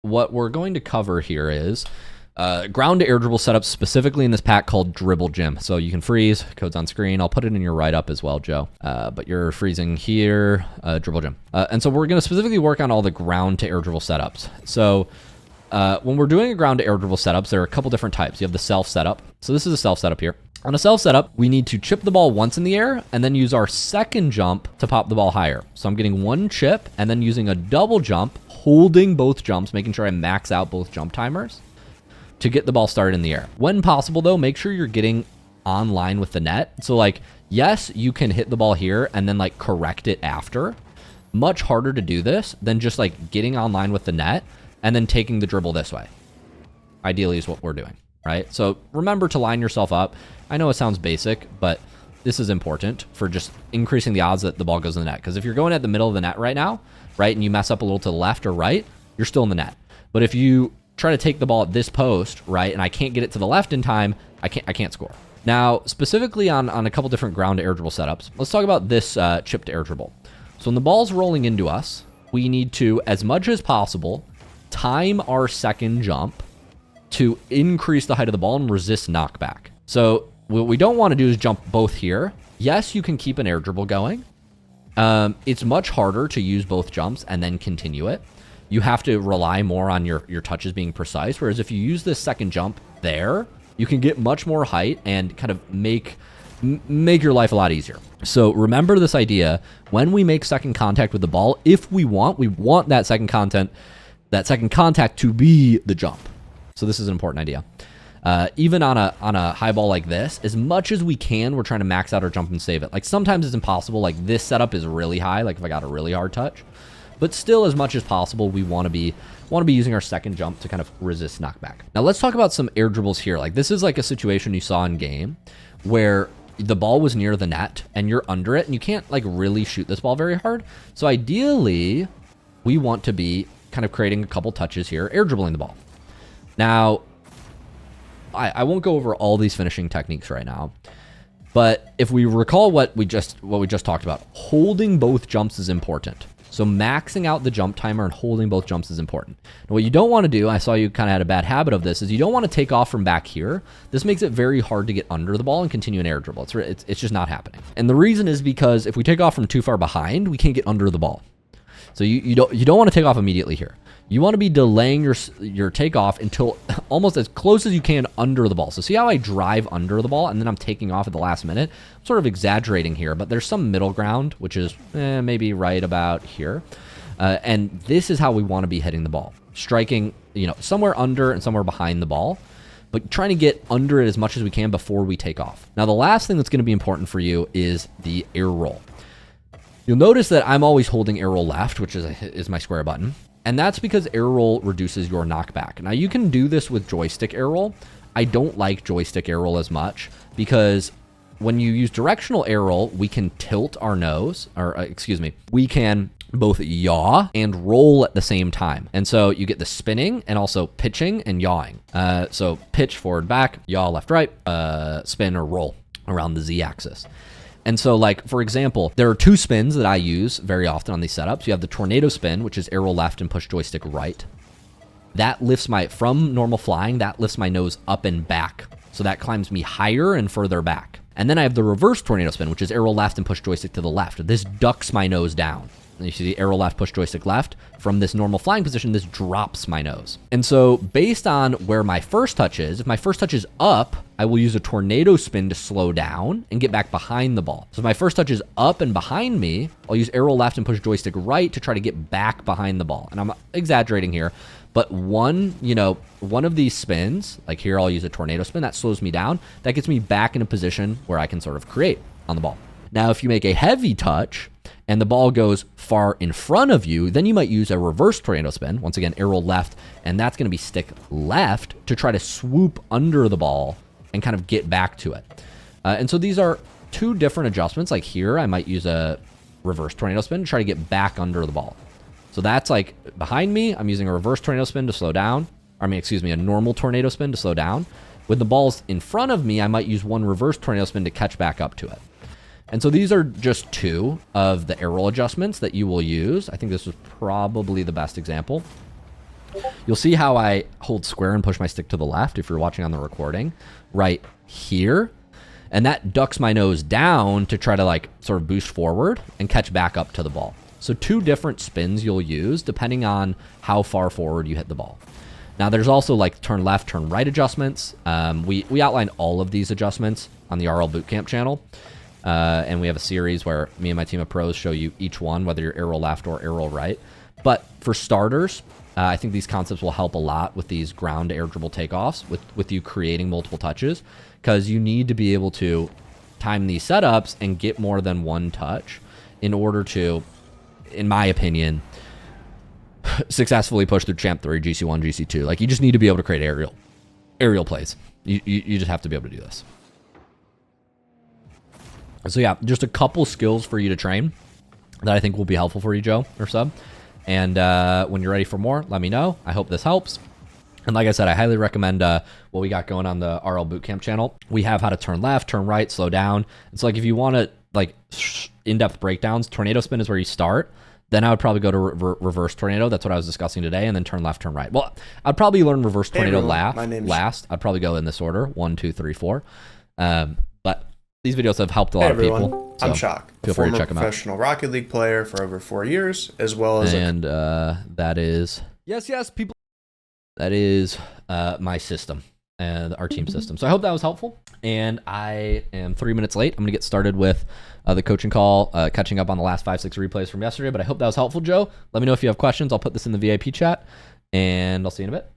what we're going to cover here is ground to air dribble setups, specifically in this pack called Dribble Gym. So you can freeze, code's on screen. I'll put it in your write-up as well, Joe. But you're freezing here, Dribble Gym. And so we're going to specifically work on all the ground to air dribble setups. So when we're doing a ground to air dribble setups, there are a couple different types. You have the self setup. So this is a self setup here. On a self setup, we need to chip the ball once in the air and then use our second jump to pop the ball higher. So I'm getting one chip and then using a double jump, holding both jumps, making sure I max out both jump timers to get the ball started in the air. When possible though, make sure you're getting on line with the net. So like, yes, you can hit the ball here and then like correct it after. Much harder to do this than just like getting on line with the net and then taking the dribble this way. Ideally is what we're doing, right? So remember to line yourself up. I know it sounds basic, but this is important for just increasing the odds that the ball goes in the net. Because if you're going at the middle of the net right now, right, and you mess up a little to the left or right, you're still in the net. But if you try to take the ball at this post, right, and I can't get it to the left in time, I can't score. Now, specifically on a couple different ground to air dribble setups, let's talk about this chip to air dribble. So when the ball's rolling into us, we need to, as much as possible, time our second jump to increase the height of the ball and resist knockback. So what we don't want to do is jump both here. Yes, you can keep an air dribble going. It's much harder to use both jumps and then continue it. You have to rely more on your touches being precise. Whereas if you use this second jump there, you can get much more height and kind of make your life a lot easier. So remember this idea: when we make second contact with the ball, if we want that second contact to be the jump. So this is an important idea. Even on a high ball like this, as much as we can, we're trying to max out our jump and save it. Like sometimes it's impossible. Like this setup is really high. Like if I got a really hard touch, but still, as much as possible, we want to be using our second jump to kind of resist knockback. Now let's talk about some air dribbles here. Like this is like a situation you saw in game where the ball was near the net and you're under it and you can't like really shoot this ball very hard. So ideally, we want to be kind of creating a couple touches here, air dribbling the ball. Now, I won't go over all these finishing techniques right now, but if we recall what we just talked about, holding both jumps is important. So maxing out the jump timer and holding both jumps is important. Now, what you don't want to do, I saw you kind of had a bad habit of this, is you don't want to take off from back here. This makes it very hard to get under the ball and continue an air dribble. It's just not happening. And the reason is because if we take off from too far behind, we can't get under the ball. So you don't want to take off immediately here. You want to be delaying your takeoff until almost as close as you can under the ball. So see how I drive under the ball and then I'm taking off at the last minute? I'm sort of exaggerating here, but there's some middle ground, which is maybe right about here. And this is how we want to be hitting the ball. Striking, somewhere under and somewhere behind the ball, but trying to get under it as much as we can before we take off. Now, the last thing that's going to be important for you is the air roll. You'll notice that I'm always holding air roll left, which is my square button. And that's because air roll reduces your knockback. Now you can do this with joystick air roll. I don't like joystick air roll as much because when you use directional air roll, we can tilt our nose, we can both yaw and roll at the same time. And so you get the spinning and also pitching and yawing. So pitch forward, back, yaw left, right, spin or roll around the Z axis. And so like, for example, there are two spins that I use very often on these setups. You have the tornado spin, which is arrow left and push joystick right. That lifts from normal flying, that lifts my nose up and back. So that climbs me higher and further back. And then I have the reverse tornado spin, which is arrow left and push joystick to the left. This ducks my nose down. And you see the arrow left, push joystick left. From this normal flying position, this drops my nose. And so based on where my first touch is, if my first touch is up, I will use a tornado spin to slow down and get back behind the ball. So if my first touch is up and behind me, I'll use arrow left and push joystick right to try to get back behind the ball. And I'm exaggerating here, but one of these spins, like here I'll use a tornado spin, that slows me down. That gets me back in a position where I can sort of create on the ball. Now, if you make a heavy touch and the ball goes far in front of you, then you might use a reverse tornado spin. Once again, arrow left, and that's going to be stick left to try to swoop under the ball and kind of get back to it. And so these are two different adjustments. Like here, I might use a reverse tornado spin to try to get back under the ball. So that's like behind me, I'm using a reverse tornado spin to slow down. A normal tornado spin to slow down. When the ball's in front of me, I might use one reverse tornado spin to catch back up to it. And so these are just two of the air roll adjustments that you will use. I think this was probably the best example. You'll see how I hold square and push my stick to the left if you're watching on the recording, right here. And that ducks my nose down to try to like sort of boost forward and catch back up to the ball. So 2 different spins you'll use depending on how far forward you hit the ball. Now there's also like turn left, turn right adjustments. We outlined all of these adjustments on the RL Bootcamp channel. And we have a series where me and my team of pros show you each one, whether you're arrow left or arrow right. But for starters, I think these concepts will help a lot with these ground air dribble takeoffs, with you creating multiple touches, because you need to be able to time these setups and get more than one touch in order to, in my opinion, successfully push through Champ 3, GC1, GC2. Like, you just need to be able to create aerial plays. You just have to be able to do this. So yeah, just a couple skills for you to train that I think will be helpful for you, Joe or Sub. And when you're ready for more, let me know. I hope this helps. And like I said, I highly recommend what we got going on the RL Bootcamp channel. We have how to turn left, turn right, slow down. It's like if you want to like in-depth breakdowns, tornado spin is where you start. Then I would probably go to reverse tornado. That's what I was discussing today. And then turn left, turn right. Well, I'd probably learn reverse tornado last. I'd probably go in this order, 1, 2, 3, 4. But these videos have helped a lot of people. So I'm Shock, feel free to check them out. Professional Rocket League player for over 4 years, as well as that is people. That is my system and our team system. So I hope that was helpful. And I am 3 minutes late. I'm gonna get started with the coaching call, catching up on the last 5-6 replays from yesterday. But I hope that was helpful, Joe. Let me know if you have questions. I'll put this in the VIP chat, and I'll see you in a bit.